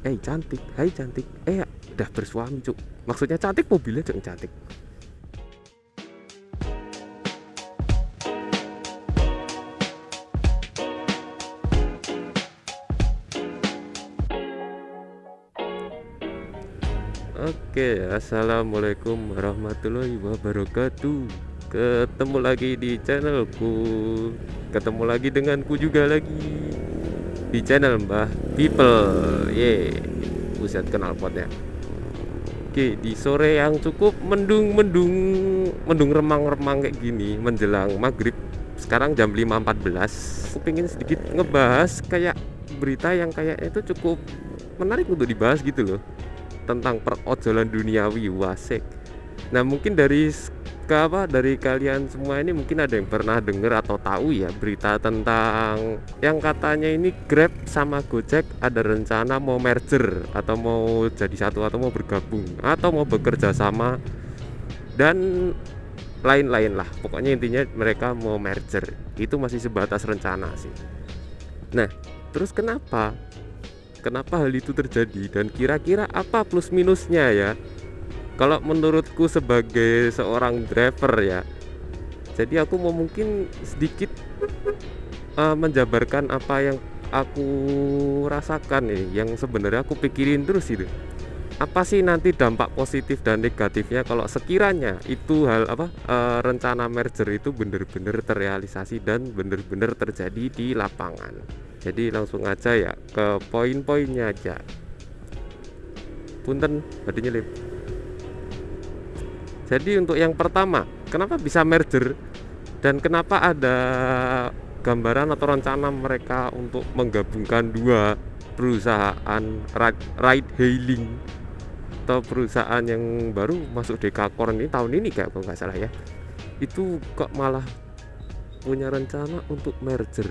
cantik, hai cantik, udah bersuami cuk. Maksudnya cantik, mobilnya cuk cantik. Oke, assalamualaikum warahmatullahi wabarakatuh. Ketemu lagi di channelku, ketemu lagi denganku juga lagi di channel Mbah People. Buset kenal potnya. Oke, di sore yang cukup mendung remang-remang kayak gini menjelang maghrib. Sekarang jam 5.14. Aku pengen sedikit ngebahas kayak berita yang kayaknya itu cukup menarik untuk dibahas gitu loh, tentang perojolan duniawi. Wasek. Nah, mungkin dari kalian semua ini mungkin ada yang pernah dengar atau tahu ya berita tentang yang katanya ini Grab sama Gojek ada rencana mau merger atau mau jadi satu atau mau bergabung atau mau bekerja sama dan lain-lain lah. Pokoknya intinya mereka mau merger. Itu masih sebatas rencana sih. Nah, terus kenapa hal itu terjadi dan kira-kira apa plus minusnya ya? Kalau menurutku sebagai seorang driver ya, jadi aku mau mungkin sedikit menjabarkan apa yang aku rasakan nih, yang sebenarnya aku pikirin terus itu. Apa sih nanti dampak positif dan negatifnya kalau sekiranya itu rencana merger itu benar-benar terrealisasi dan benar-benar terjadi di lapangan. Jadi langsung aja ya ke poin-poinnya aja. Punten, badinya lip. Jadi untuk yang pertama, kenapa bisa merger dan kenapa ada gambaran atau rencana mereka untuk menggabungkan dua perusahaan ride hailing atau perusahaan yang baru masuk Dekakorn ini tahun ini kayak kalau nggak salah ya, itu kok malah punya rencana untuk merger.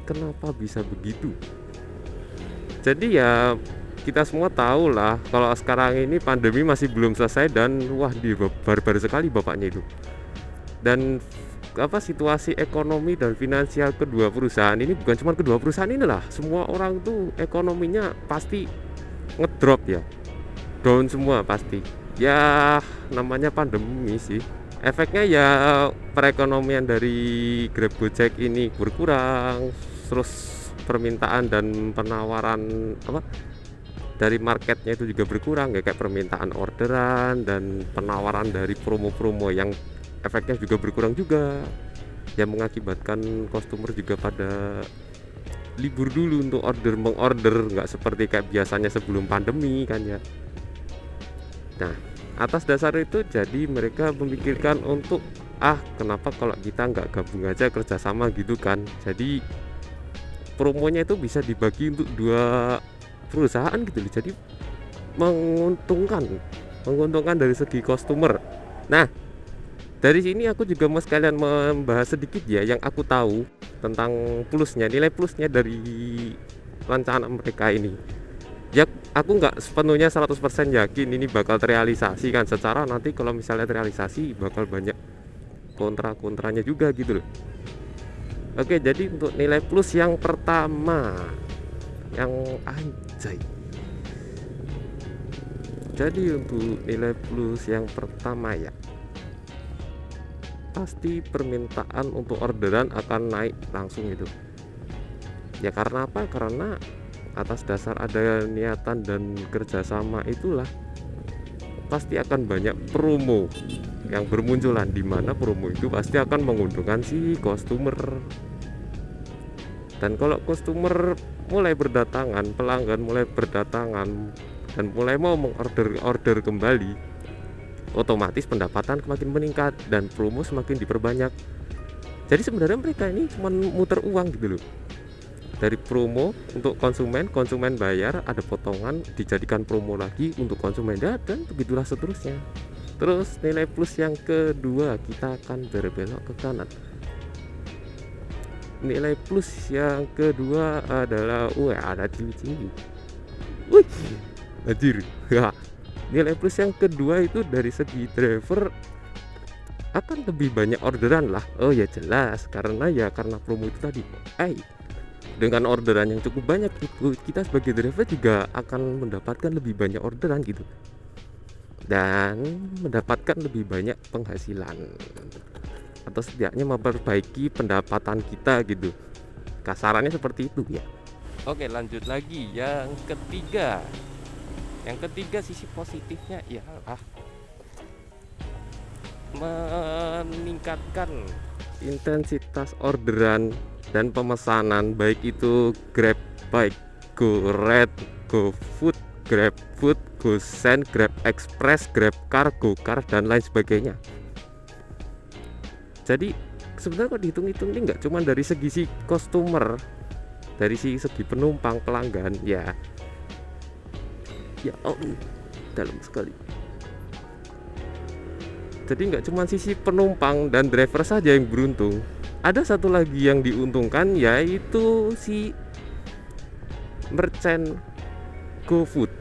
Kenapa bisa begitu? Jadi ya kita semua tahu lah kalau sekarang ini pandemi masih belum selesai dan baru sekali bapaknya itu. Dan situasi ekonomi dan finansial kedua perusahaan ini, bukan cuma kedua perusahaan ini lah, semua orang tuh ekonominya pasti ngedrop ya, down semua pasti ya, namanya pandemi sih. Efeknya ya perekonomian dari Grab Gojek ini berkurang, terus permintaan dan penawaran dari marketnya itu juga berkurang ya, kayak permintaan orderan dan penawaran dari promo-promo yang efeknya juga berkurang juga, yang mengakibatkan customer juga pada libur dulu untuk mengorder, nggak seperti kayak biasanya sebelum pandemi kan ya. Nah, atas dasar itu jadi mereka memikirkan untuk kenapa kalau kita nggak gabung aja kerjasama gitu kan. Jadi promonya itu bisa dibagi untuk dua perusahaan gitu loh, jadi menguntungkan dari segi customer. Nah, dari sini aku juga mau sekalian membahas sedikit ya yang aku tahu tentang nilai plusnya dari rencana mereka ini. Ya, aku nggak sepenuhnya 100% yakin ini bakal terrealisasi kan, secara nanti kalau misalnya terrealisasi bakal banyak kontra-kontranya juga gitu loh. Oke, jadi untuk nilai plus yang pertama, yang anjay. Jadi untuk nilai plus yang pertama ya, pasti permintaan untuk orderan akan naik langsung itu. Ya karena apa? Karena atas dasar ada niatan dan kerjasama itulah pasti akan banyak promo yang bermunculan, di mana promo itu pasti akan menguntungkan si customer. Dan kalau customer mulai berdatangan, pelanggan mulai berdatangan dan mulai mau order kembali, otomatis pendapatan semakin meningkat dan promo semakin diperbanyak. Jadi sebenarnya mereka ini cuma muter uang gitu loh. Dari promo untuk konsumen bayar, ada potongan, dijadikan promo lagi untuk konsumen, dan begitulah seterusnya. Terus nilai plus yang kedua, kita akan berbelok ke kanan. Nilai plus yang kedua adalah ada ciwi-ciwi. Wih, anjir. Nilai plus yang kedua itu dari segi driver akan lebih banyak orderan lah. Oh ya jelas, karena promo itu tadi. Dengan orderan yang cukup banyak itu, kita sebagai driver juga akan mendapatkan lebih banyak orderan gitu, dan mendapatkan lebih banyak penghasilan, atau setidaknya memperbaiki pendapatan kita gitu, kasarannya seperti itu ya. Oke, lanjut lagi yang ketiga. Yang ketiga, sisi positifnya ialah meningkatkan intensitas orderan dan pemesanan, baik itu Grab Bike, GoRed, GoFood, GrabFood, GoSend, Grab Express, Grab Car, GoCar, dan lain sebagainya. Jadi sebenarnya kalau dihitung-hitung ini nggak cuma dari segi si customer, dari segi penumpang, pelanggan ya. Ya dalam sekali. Jadi nggak cuma sisi penumpang dan driver saja yang beruntung. Ada satu lagi yang diuntungkan, yaitu si merchant GoFood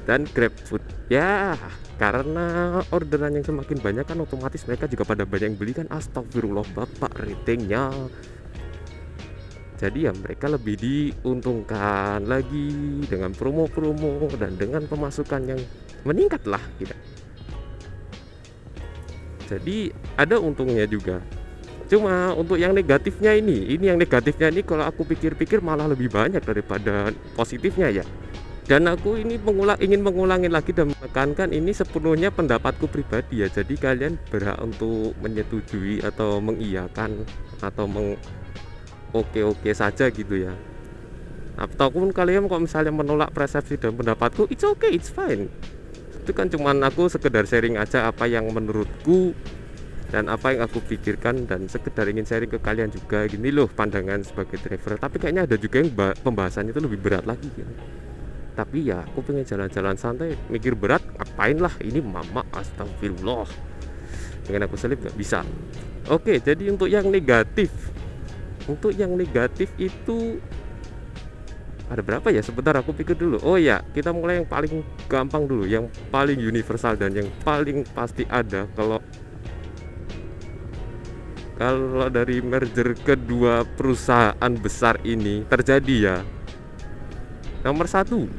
dan GrabFood. Ya, karena orderan yang semakin banyak kan otomatis mereka juga pada banyak yang beli kan. Astagfirullah bapak, ratingnya. Jadi ya mereka lebih diuntungkan lagi dengan promo-promo dan dengan pemasukan yang meningkat lah gitu. Jadi ada untungnya juga. Cuma untuk yang negatifnya ini yang negatifnya ini kalau aku pikir-pikir malah lebih banyak daripada positifnya ya. Dan aku ini ingin mengulangi lagi dan menekankan ini sepenuhnya pendapatku pribadi ya. Jadi kalian berhak untuk menyetujui atau mengiyakan atau oke saja gitu ya. Ataupun kalian kalau misalnya menolak persepsi dan pendapatku, it's okay, it's fine. Itu kan cuman aku sekedar sharing aja apa yang menurutku dan apa yang aku pikirkan, dan sekedar ingin sharing ke kalian juga. Gini loh pandangan sebagai driver. Tapi kayaknya ada juga yang pembahasannya itu lebih berat lagi gitu. Tapi ya aku pengen jalan-jalan santai, mikir berat ngapain lah, ini mama, astagfirullah, pengen aku selip gak bisa. Oke, jadi untuk yang negatif itu ada berapa ya? Sebentar aku pikir dulu. Oh ya, kita mulai yang paling gampang dulu, yang paling universal dan yang paling pasti ada kalau dari merger kedua perusahaan besar ini terjadi ya. Nomor satu,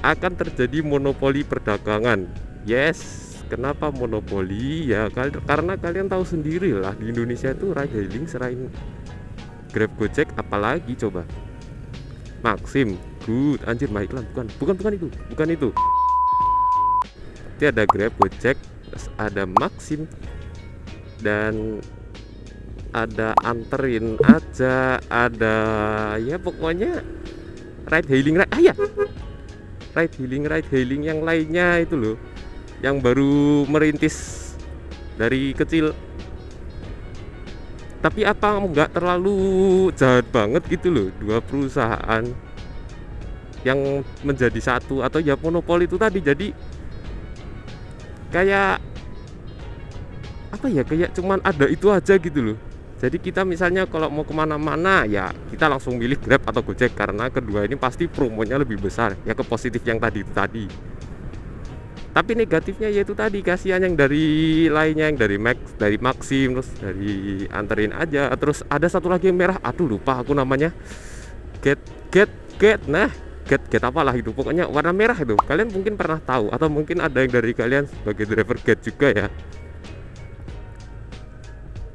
akan terjadi monopoli perdagangan. Yes, kenapa monopoli? Ya karena kalian tahu sendiri lah, di Indonesia itu ride hailing selain Grab, Gojek apalagi coba? Maxim, good, anjir Maiklan, bukan itu. Jadi ada Grab, Gojek, terus ada Maxim, dan ada anterin aja, ada ya pokoknya ride hailing yang lainnya itu loh, yang baru merintis dari kecil. Tapi apa nggak terlalu jahat banget gitu loh, dua perusahaan yang menjadi satu atau ya monopoli itu tadi. Jadi kayak apa ya, kayak cuman ada itu aja gitu loh. Jadi kita misalnya kalau mau kemana-mana ya kita langsung milih Grab atau Gojek, karena kedua ini pasti promonya lebih besar ya, ke positif yang tadi. Tapi negatifnya yaitu tadi, kasihan yang dari lainnya, yang dari Maxim, terus dari anterin aja, terus ada satu lagi yang merah, aduh lupa aku namanya, get apalah itu, pokoknya warna merah itu. Kalian mungkin pernah tahu, atau mungkin ada yang dari kalian sebagai driver Get juga ya.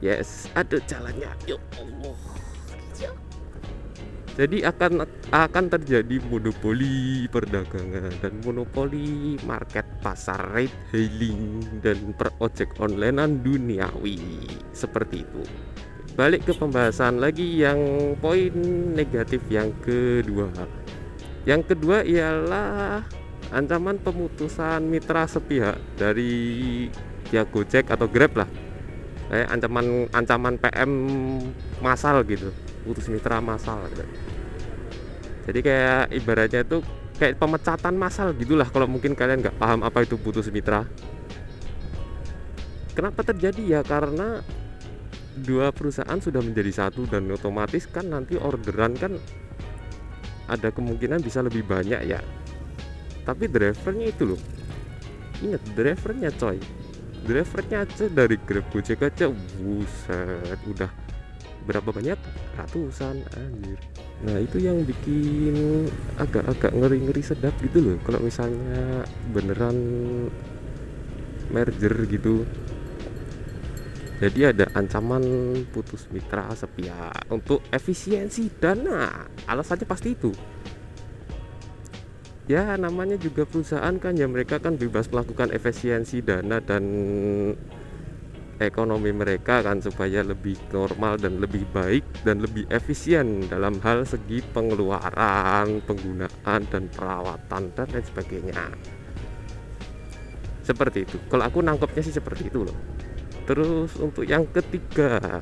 Yes, ada jalannya, ya Allah. Jadi akan terjadi monopoli perdagangan dan monopoli market pasar ride hailing dan perojek onlinean duniawi seperti itu. Balik ke pembahasan lagi yang poin negatif yang kedua. Yang kedua ialah ancaman pemutusan mitra sepihak dari ya Gojek atau Grab lah. Ancaman PM massal gitu, putus mitra massal gitu. Jadi kayak ibaratnya itu kayak pemecatan massal gitulah, kalau mungkin kalian nggak paham apa itu putus mitra. Kenapa terjadi ya? Karena dua perusahaan sudah menjadi satu, dan otomatis kan nanti orderan kan ada kemungkinan bisa lebih banyak ya. Tapi drivernya itu loh, ingat drivernya coy, drivernya aja dari Grab, Gojek aja buset udah berapa banyak? Ratusan, anjir. Nah itu yang bikin agak-agak ngeri-ngeri sedap gitu loh, kalau misalnya beneran merger gitu. Jadi ada ancaman putus mitra sepihak untuk efisiensi dana, alasannya pasti itu. Ya namanya juga perusahaan kan, ya mereka kan bebas melakukan efisiensi dana dan ekonomi mereka kan, supaya lebih normal dan lebih baik dan lebih efisien dalam hal segi pengeluaran, penggunaan dan perawatan dan lain sebagainya. Seperti itu kalau aku nangkepnya sih, seperti itu loh. Terus untuk yang ketiga,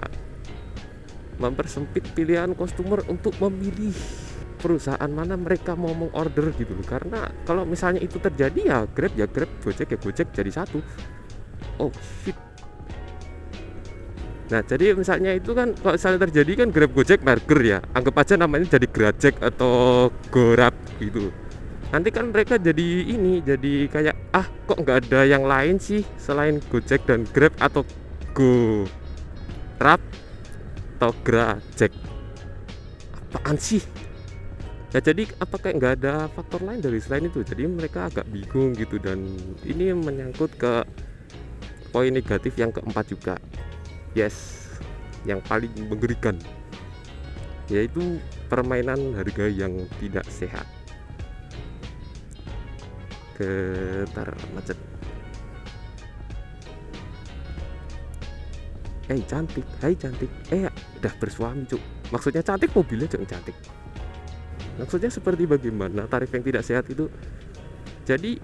mempersempit pilihan customer untuk memilih perusahaan mana mereka mau mengorder gitu loh. Karena kalau misalnya itu terjadi ya Grab, Gojek ya Gojek jadi satu. Oh shit. Nah jadi misalnya itu kan, kalau misalnya terjadi kan Grab Gojek merger ya, anggap aja namanya jadi Grajek atau Gorab gitu. Nanti kan mereka jadi ini, jadi kayak kok nggak ada yang lain sih selain Gojek dan Grab, atau Gorab atau Grajek, apaan sih ya. Jadi apakah nggak ada faktor lain dari selain itu, jadi mereka agak bingung gitu. Dan ini menyangkut ke poin negatif yang keempat juga, yes, yang paling mengerikan, yaitu permainan harga yang tidak sehat. Ketar macet. Cantik, hai cantik, udah bersuami cuk. Maksudnya cantik, mobilnya cuk cantik. Maksudnya seperti bagaimana tarif yang tidak sehat itu? Jadi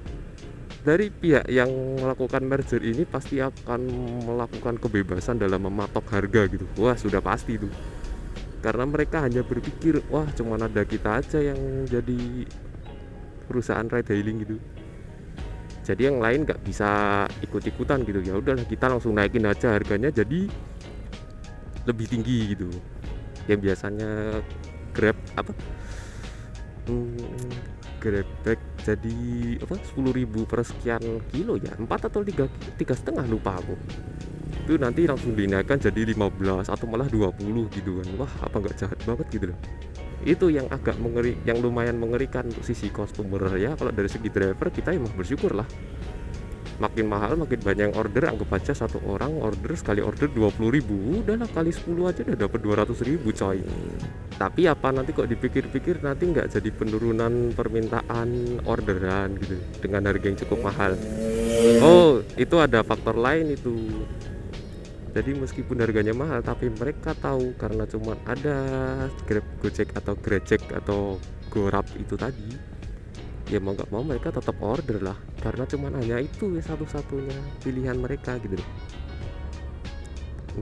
dari pihak yang melakukan merger ini pasti akan melakukan kebebasan dalam mematok harga gitu. Wah sudah pasti itu, karena mereka hanya berpikir wah cuman ada kita aja yang jadi perusahaan ride hailing gitu, jadi yang lain nggak bisa ikut-ikutan gitu. Ya udahlah kita langsung naikin aja harganya jadi lebih tinggi gitu. Yang biasanya Grab Grabback jadi 10.000 per sekian kilo ya, 4 atau 3,5 lupa aku. Itu nanti langsung dinaikkan jadi 15 atau malah 20 gitu kan. Wah apa nggak jahat banget gitu loh. Itu yang agak mengeri, yang lumayan mengerikan untuk sisi customer ya. Kalau dari segi driver kita emang bersyukur lah, makin mahal makin banyak yang order. Anggap aja satu orang order, sekali order 20.000, udahlah kali 10 aja udah dapat 200.000 coy. Tapi apa nanti kok dipikir-pikir nanti nggak jadi penurunan permintaan orderan gitu dengan harga yang cukup mahal. Oh itu ada faktor lain itu. Jadi meskipun harganya mahal tapi mereka tahu karena cuma ada Grab, Gojek atau Grajek atau Gorab itu tadi, ya mau nggak mau mereka tetap order lah, karena cuma hanya itu ya satu-satunya pilihan mereka gitu,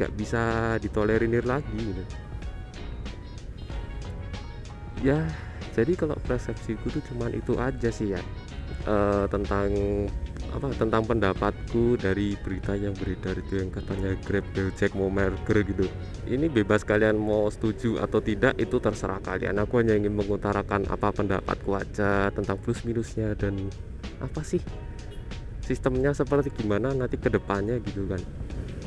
nggak bisa ditolerir lagi gitu. Ya jadi kalau persepsiku tuh cuman itu aja sih ya, tentang pendapatku dari berita yang beredar itu yang katanya Grab Gojek mau merger gitu. Ini bebas kalian mau setuju atau tidak, itu terserah kalian. Aku hanya ingin mengutarakan apa pendapatku aja tentang plus minusnya dan apa sih sistemnya seperti gimana nanti kedepannya gitu kan.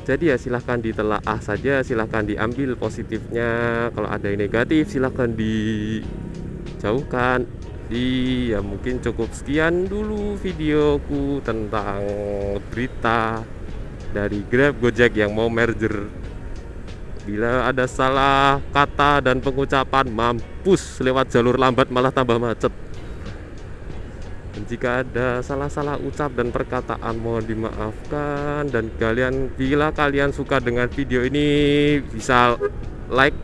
Jadi ya silahkan ditelaah saja, silahkan diambil positifnya, kalau ada yang negatif silahkan dijauhkan. Ya mungkin cukup sekian dulu videoku tentang berita dari Grab Gojek yang mau merger. Bila ada salah kata dan pengucapan, mampus, lewat jalur lambat malah tambah macet. Dan jika ada salah-salah ucap dan perkataan mohon dimaafkan. Dan bila kalian suka dengan video ini, bisa like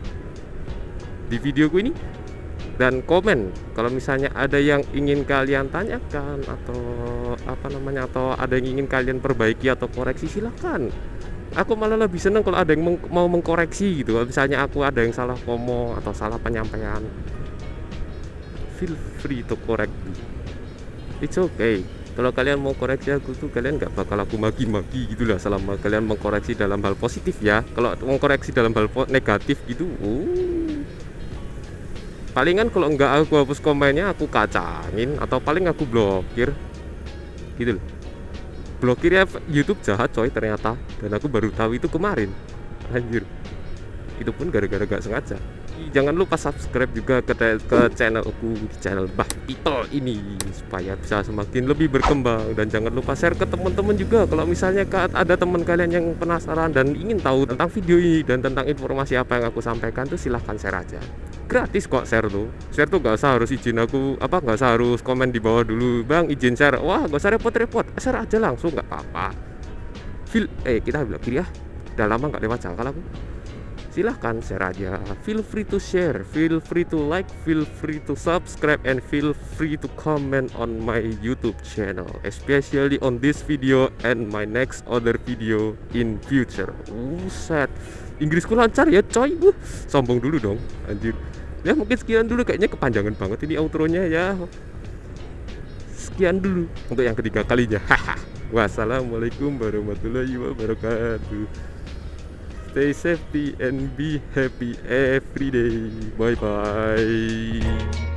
di videoku ini dan komen kalau misalnya ada yang ingin kalian tanyakan atau atau ada yang ingin kalian perbaiki atau koreksi, silahkan. Aku malah lebih seneng kalau ada yang mau mengkoreksi gitu. Kalau misalnya aku ada yang salah ngomong atau salah penyampaian, feel free to correct me. It's okay. Kalau kalian mau koreksi aku tuh, kalian nggak bakal aku maki-maki gitu lah, selama kalian mengkoreksi dalam hal positif ya. Kalau mengkoreksi dalam hal negatif gitu, palingan kalau nggak aku hapus komennya, aku kacangin atau paling aku blokir gitu loh. Blokir ya YouTube jahat coy ternyata, dan aku baru tahu itu kemarin, anjir. itu pun gara-gara gak sengaja. Jangan lupa subscribe juga ke channelku, channel Bah People ini, supaya bisa semakin lebih berkembang. Dan jangan lupa share ke teman-teman juga kalau misalnya ada teman kalian yang penasaran dan ingin tahu tentang video ini dan tentang informasi apa yang aku sampaikan, tuh silahkan share aja. Gratis kok share tuh gak usah harus izin aku, gak usah harus komen di bawah dulu, bang izin share, wah gak usah repot-repot, share aja langsung, gak apa-apa. Kita bilang kiri ya, udah lama gak lewat jangkal aku. Silahkan share aja, feel free to share, feel free to like, feel free to subscribe, and feel free to comment on my YouTube channel, especially on this video and my next other video in future. Set Inggrisku lancar ya coy, sombong dulu dong anjir. Ya mungkin sekian dulu, kayaknya kepanjangan banget ini outronya ya. Sekian dulu untuk yang ketiga kalinya. Wassalamualaikum warahmatullahi wabarakatuh. Stay safety and be happy every day. Bye bye.